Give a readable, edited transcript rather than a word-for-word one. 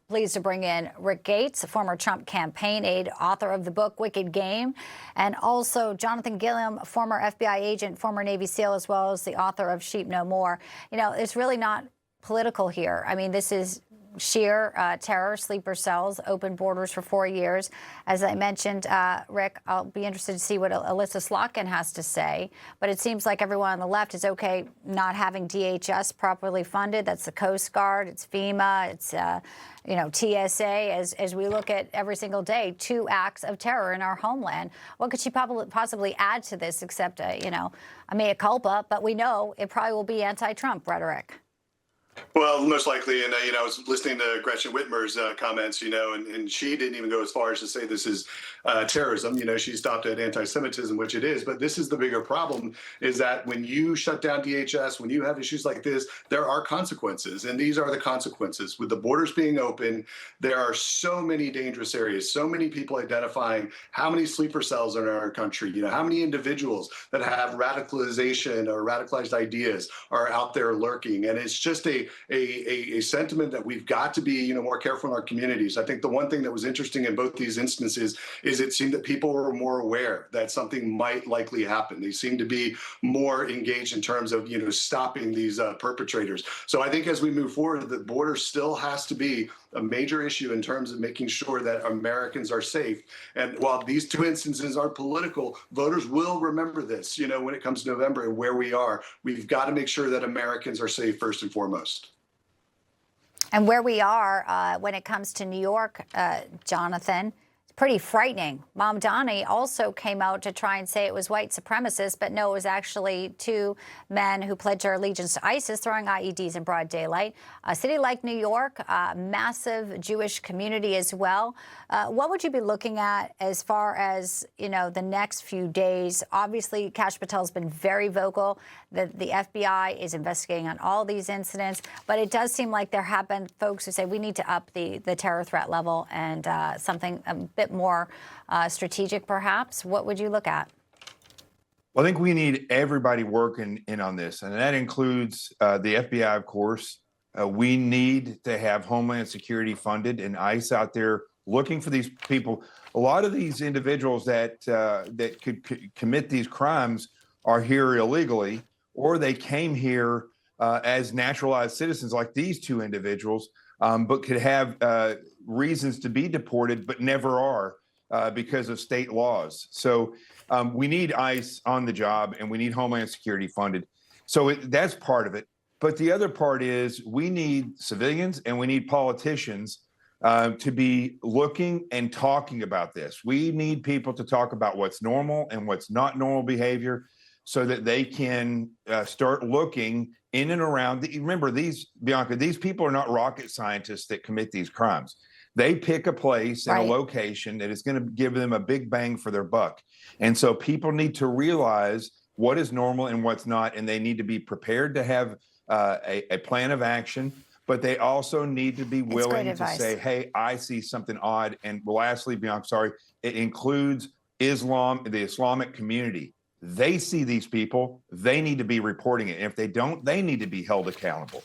pleased to bring in Rick Gates, a former Trump campaign aide, author of the book Wicked Game, and also Jonathan Gilliam, former FBI agent, former Navy SEAL, as well as the author of Sheep No More. You know, it's really not political here. I mean, this is sheer terror, sleeper cells, open borders for 4 years. As I mentioned, Rick, I'll be interested to see what Alyssa Slotkin has to say. But it seems like everyone on the left is okay not having DHS properly funded. That's the Coast Guard, it's FEMA, it's you know, TSA. As we look at every single day, 2 acts of terror in our homeland. What could she possibly add to this except, you know, a mea culpa? But we know it probably will be anti-Trump rhetoric. Well, most likely, and you know, I was listening to Gretchen Whitmer's comments, you know, and she didn't even go as far as to say this is terrorism. You know, she stopped at anti-Semitism, which it is. But this is the bigger problem: is that when you shut down DHS, when you have issues like this, there are consequences, and these are the consequences. With the borders being open, there are so many dangerous areas, so many people identifying how many sleeper cells are in our country. You know, how many individuals that have radicalization or radicalized ideas are out there lurking, and it's just a sentiment that we've got to be, you know, more careful in our communities. I think the one thing that was interesting in both these instances is it seemed that people were more aware that something might likely happen. They seemed to be more engaged in terms of, you know, stopping these perpetrators. So I think as we move forward, the border still has to be a major issue in terms of making sure that Americans are safe. And while these 2 instances are political, voters will remember this, you know, when it comes to November and where we are. We've got to make sure that Americans are safe first and foremost. And where we are when it comes to New York, Jonathan, it's pretty frightening. Mamdani also came out to try and say it was white supremacists, but no, it was actually 2 men who pledged their allegiance to ISIS throwing IEDs in broad daylight. A city like New York, massive Jewish community as well. What would you be looking at as far as, you know, the next few days? Obviously, Kash Patel's been very vocal that the FBI is investigating on all these incidents, but it does seem like there have been folks who say we need to up the terror threat level and something a bit more strategic, perhaps. What would you look at? Well, I think we need everybody working in on this, and that includes the FBI, of course. We need to have Homeland Security funded and ICE out there looking for these people. A lot of these individuals that could commit these crimes are here illegally, or they came here as naturalized citizens like these 2 individuals, but could have reasons to be deported, but never are because of state laws. So we need ICE on the job, and we need Homeland Security funded. So that's part of it. But the other part is we need civilians and we need politicians to be looking and talking about this. We need people to talk about what's normal and what's not normal behavior so that they can start looking in and around. Remember, Bianca, these people are not rocket scientists that commit these crimes. They pick a place and a location that is going to give them a big bang for their buck. And so people need to realize what is normal and what's not, and they need to be prepared to have a plan of action, but they also need to be willing to say, hey, I see something odd. And lastly, Bianca, sorry, it includes Islam, the Islamic community. They see these people, they need to be reporting it. And if they don't, they need to be held accountable.